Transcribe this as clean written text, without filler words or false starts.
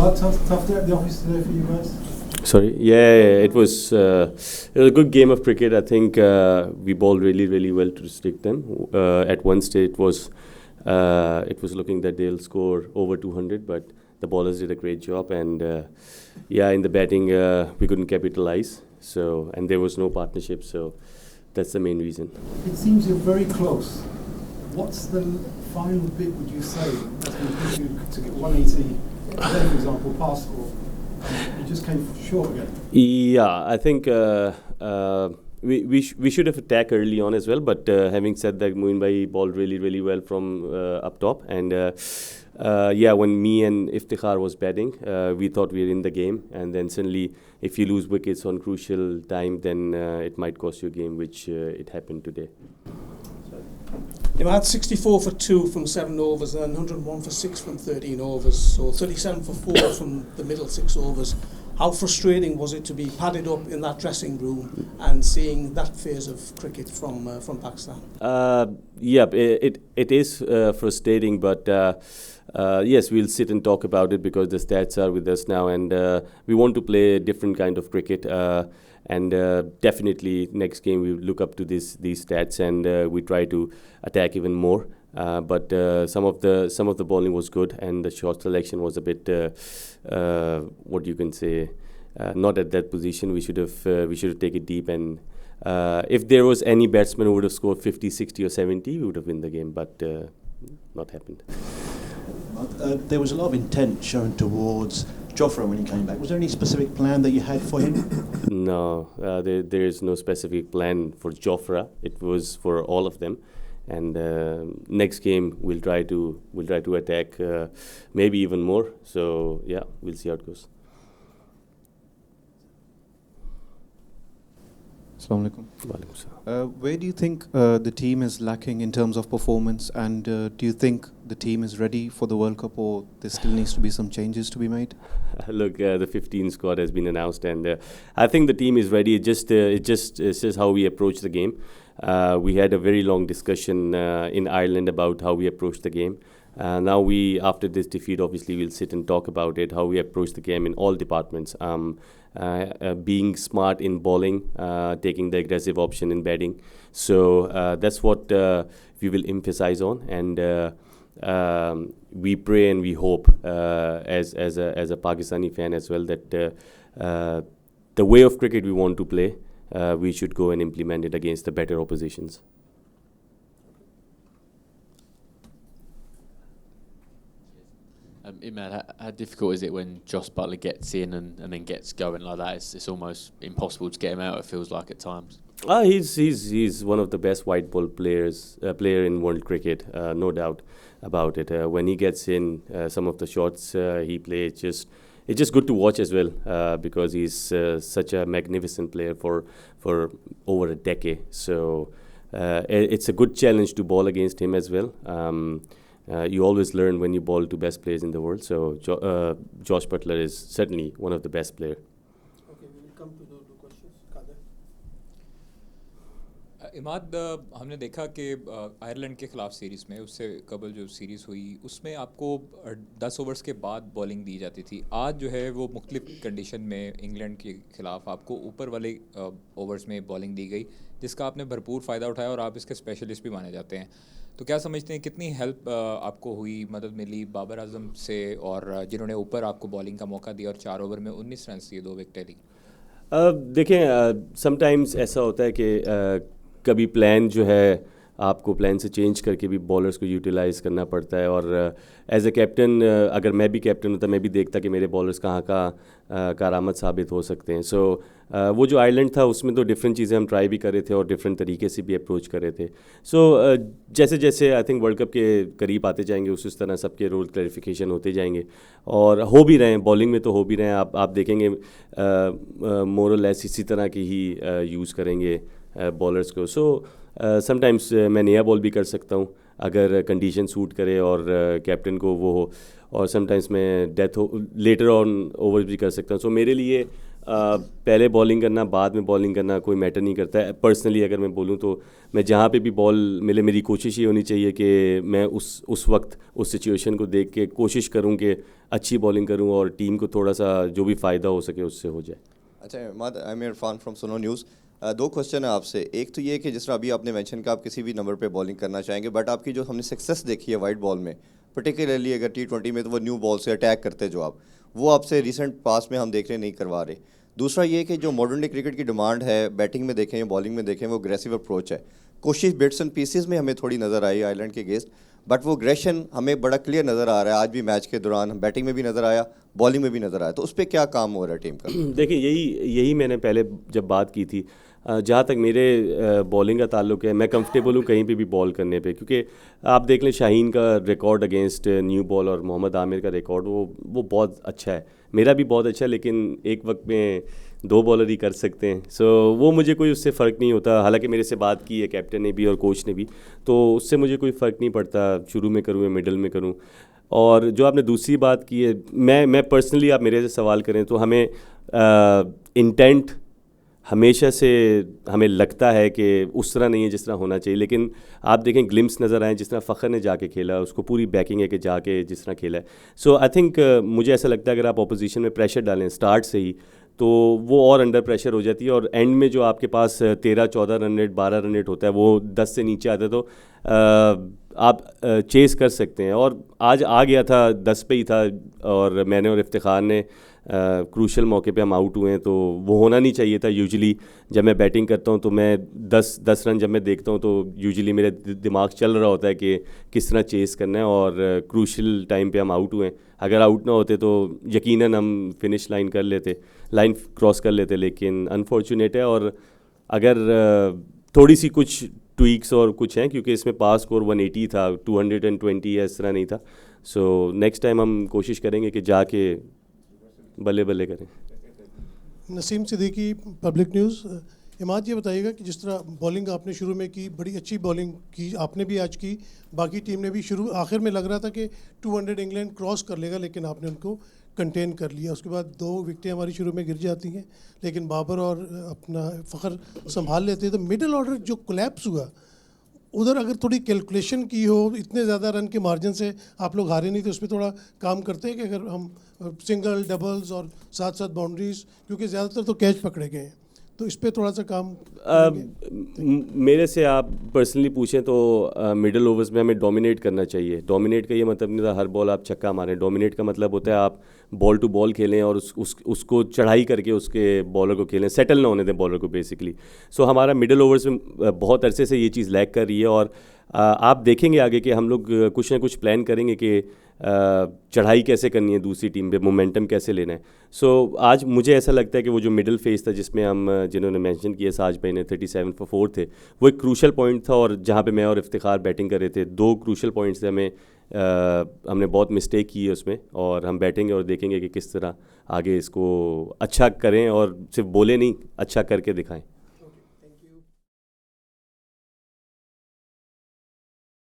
Imad, tough day at the office today for you guys? Sorry. Yeah, it was a good game of cricket. I think we bowled really well to restrict them. At one stage, it was looking that they'll score over 200, but the bowlers did a great job. And in the batting, we couldn't capitalize. So, and there was no partnership. So, that's the main reason. It seems you're very close. What's the final bit, would you say, that's going to push you to get 180, today, for example, past score? You just came short again. Yeah, I think we should have attacked early on as well. But having said that, Moeen Bhai bowled really well from up top. And when me and Iftikhar was batting, we thought we were in the game. And then suddenly, if you lose wickets on crucial time, then it might cost you a game, which it happened today. Imad, 64 for 2 from 7 overs and 101 for 6 from 13 overs, so 37 for 4 from the middle 6 overs. How frustrating was it to be padded up in that dressing room and seeing that phase of cricket from Pakistan? It is frustrating, but yes, we'll sit and talk about it because the stats are with us now, and we want to play a different kind of cricket. And definitely next game we look up to these stats, and we try to attack even more. But some of the bowling was good, and the shot selection was a bit what you can say, not at that position. We should have taken it deep, and if there was any batsman who would have scored 50, 60 or 70, we would have won the game, but not happened. There was a lot of intent shown towards Jofra when he came back. Was there any specific plan that you had for him? No, there is no specific plan for Jofra. It was for all of them. And next game we'll try to attack, maybe even more. So yeah, we'll see how it goes. Assalamu alaikum. Where do you think the team is lacking in terms of performance, and do you think the team is ready for the World Cup, or there still needs to be some changes to be made? Look, the 15 squad has been announced, and I think the team is ready. It's just how we approach the game. We had a very long discussion in Ireland about how we approach the game. Now after this defeat, obviously we'll sit and talk about it, how we approach the game in all departments. Being smart in bowling, taking the aggressive option in batting. So that's what we will emphasize on, and we pray and we hope as a Pakistani fan as well that the way of cricket we want to play, we should go and implement it against the better oppositions. Imad, how difficult is it when Jos Buttler gets in and then gets going like that? It's almost impossible to get him out, it feels like at times. He's one of the best white ball player in world cricket, no doubt about it. When he gets in, some of the shots he plays, it's just good to watch as well, because he's such a magnificent player for over a decade. So it's a good challenge to bowl against him as well. You always learn when you bowl to best players in the world. So Josh Buttler is certainly one of the best players. Okay, we'll come to the questions. Imad, हमने देखा कि Ireland के ख़िलाफ़ series में उससे कबल जो series हुई उसमें आपको 10 ओवर्स के बाद बॉलिंग दी जाती थी. आज जो है वो मुख्तलिफ कंडीशन में इंग्लैंड के ख़िलाफ़ आपको ऊपर वाले ओवर्स में बॉलिंग दी गई, जिसका आपने भरपूर फ़ायदा उठाया और आप इसके स्पेशलिस्ट भी माने जाते हैं. तो क्या समझते हैं कितनी हेल्प आपको हुई, मदद मिली बाबर आजम से, और जिन्होंने ऊपर आपको बॉलिंग का मौका दिया और 4 ओवर में 19 रन दिए, 2 विकेटें ली? देखें, समटाइम्स ऐसा होता है कि कभी प्लान जो है आपको प्लान से चेंज करके भी बॉलर्स को यूटिलाइज़ करना पड़ता है, और एज ए कैप्टन अगर मैं भी कैप्टन होता मैं भी देखता कि मेरे बॉलर्स कहाँ कारआमद साबित हो सकते हैं. सो वो जो आयरलैंड था उसमें तो डिफरेंट चीज़ें हम ट्राई भी कर रहे थे और डिफरेंट तरीके से भी अप्रोच कर रहे थे. सो जैसे जैसे आई थिंक वर्ल्ड कप के करीब आते जाएंगे उस तरह सबके रोल क्लैरिफिकेशन होते जाएंगे, और हो भी रहे हैं, बॉलिंग में तो हो भी रहे हैं. आप देखेंगे मोर और लेस इसी तरह की ही यूज़ करेंगे बॉलर्स को. सो समटाइम्स मैं नया बॉल भी कर सकता हूँ अगर कंडीशन सूट करे और कैप्टन को वो हो, और समटाइम्स मैं डेथ लेटर ऑन ओवर भी कर सकता हूँ. सो मेरे लिए पहले बॉलिंग करना बाद में बॉलिंग करना कोई मैटर नहीं करता है। पर्सनली अगर मैं बोलूँ तो मैं जहाँ पे भी बॉल मिले मेरी कोशिश ये होनी चाहिए कि मैं उस वक्त उस सिचुएशन को देख के कोशिश करूँ कि अच्छी बॉलिंग करूँ और टीम को थोड़ा सा जो भी फ़ायदा हो सके उससे हो जाए। अच्छा Imad, I am Irfan from सुनो न्यूज़। दो क्वेश्चन है आपसे। एक तो ये कि जिस तरह अभी आपने मेंशन किया आप किसी भी नंबर पे बॉलिंग करना चाहेंगे, बट आपकी जो हमने सक्सेस देखी है वाइट बॉल में, पर्टिकुलरली अगर T20 में, तो वो न्यू बॉल से अटैक करते जो आप, वो आपसे रिसेंट पास में हम देख रहे नहीं करवा रहे। दूसरा ये कि जो मॉडर्न डे क्रिकेट की डिमांड है, बैटिंग में देखें या बॉलिंग में देखें, वो अग्रेसिव अप्रोच है। कोशिश बिट्स एंड पीसेस में हमें थोड़ी नज़र आई आयरलैंड के अगेंस्ट, बट वो अग्रेशन हमें बड़ा क्लियर नज़र आ रहा है। आज भी मैच के दौरान बैटिंग में भी नज़र आया, बॉलिंग में भी नज़र आया। तो उस पर क्या काम हो रहा है टीम का? देखिए यही मैंने पहले जब बात की थी, जहाँ तक मेरे बॉलिंग का ताल्लुक है, मैं कंफर्टेबल हूँ कहीं पे भी बॉल करने पे, क्योंकि आप देख लें शाहीन का रिकॉर्ड अगेंस्ट न्यू बॉल और मोहम्मद आमिर का रिकॉर्ड वो बहुत अच्छा है, मेरा भी बहुत अच्छा है, लेकिन एक वक्त में 2 बॉलर ही कर सकते हैं। सो वो मुझे कोई उससे फ़र्क नहीं होता। हालांकि मेरे से बात की है कैप्टन ने भी और कोच ने भी, तो उससे मुझे कोई फ़र्क नहीं पड़ता शुरू में करूँ या मिडल में करूँ। और जो आपने दूसरी बात की है, मैं पर्सनली आप मेरे से सवाल करें तो हमें इंटेंट हमेशा से हमें लगता है कि उस तरह नहीं है जिस तरह होना चाहिए, लेकिन आप देखें ग्लिम्स नज़र आए जिस तरह फ़खर ने जाके खेला, उसको पूरी बैकिंग है कि जाके जिस तरह खेला है। सो आई थिंक मुझे ऐसा लगता है अगर आप अपोजिशन में प्रेशर डालें स्टार्ट से ही, तो वो और अंडर प्रेशर हो जाती है, और एंड में जो आपके पास 13-14 रन रेट 12 रन रेट होता है, वो 10 से नीचे आता है, तो आप चेस कर सकते हैं। और आज आ गया था 10 पे ही था, और मैंने और इफ्तिखार ने क्रूशल मौके पे हम आउट हुए हैं, तो वो होना नहीं चाहिए था। यूजुअली जब मैं बैटिंग करता हूँ तो मैं 10 रन जब मैं देखता हूँ तो यूजुअली मेरे दिमाग चल रहा होता है कि किस तरह चेस करना है, और क्रूशल टाइम पे हम आउट हुए हैं। अगर आउट ना होते तो यकीनन हम फिनिश लाइन क्रॉस कर लेते, लेकिन अनफॉर्चुनेट है। और अगर थोड़ी सी कुछ ट्वीक्स और कुछ हैं, क्योंकि इसमें पास स्कोर 180 था, 220 या इस तरह नहीं था। सो नेक्स्ट टाइम हम कोशिश करेंगे कि जाके बल्ले बल्ले करें। Naseem Siddiqui, public news. इमाद, ये बताइएगा कि जिस तरह बॉलिंग आपने शुरू में की, बड़ी अच्छी बॉलिंग की आपने भी आज की, बाकी टीम ने भी आखिर में लग रहा था कि 200 इंग्लैंड क्रॉस कर लेगा, लेकिन आपने उनको कंटेन कर लिया। उसके बाद 2 विकेटें हमारी शुरू में गिर जाती हैं, लेकिन बाबर और अपना फ़खर संभाल लेते हैं। तो मिडिल ऑर्डर जो कोलैप्स हुआ, उधर अगर थोड़ी कैलकुलेशन की हो, इतने ज़्यादा रन के मार्जिन से आप लोग हारे नहीं, तो उस पर थोड़ा काम करते हैं कि अगर हम सिंगल डबल्स और साथ साथ बाउंड्रीज, क्योंकि ज़्यादातर तो कैच पकड़े गए हैं, तो इस पर थोड़ा सा काम मेरे से आप पर्सनली पूछें तो मिडिल ओवर्स में हमें डोमिनेट करना चाहिए। डोमिनेट का ये मतलब नहीं था हर बॉल आप छक्का मारें। डोमिनेट का मतलब होता है आप बॉल टू बॉल खेलें और उसको चढ़ाई करके उसके बॉलर को खेलें, सेटल ना होने दें बॉलर को बेसिकली। सो हमारा मिडिल ओवर्स में बहुत अरसे से ये चीज़ लैग कर रही है, और आप देखेंगे आगे कि हम लोग कुछ ना कुछ प्लान करेंगे कि चढ़ाई कैसे करनी है दूसरी टीम पे, मोमेंटम कैसे लेना है। सो आज मुझे ऐसा लगता है कि वो जो मिडिल फेस था जिसमें हम जिन्होंने मेंशन किया साज भाई ने 37 for 4 थे, वो एक क्रूशल पॉइंट था, और जहाँ पे मैं और इफ्तिखार बैटिंग कर रहे थे, 2 क्रूशल पॉइंट्स थे। हमने बहुत मिस्टेक की है उसमें, और हम बैठेंगे और देखेंगे कि किस तरह आगे इसको अच्छा करें, और सिर्फ बोले नहीं, अच्छा करके दिखाएं।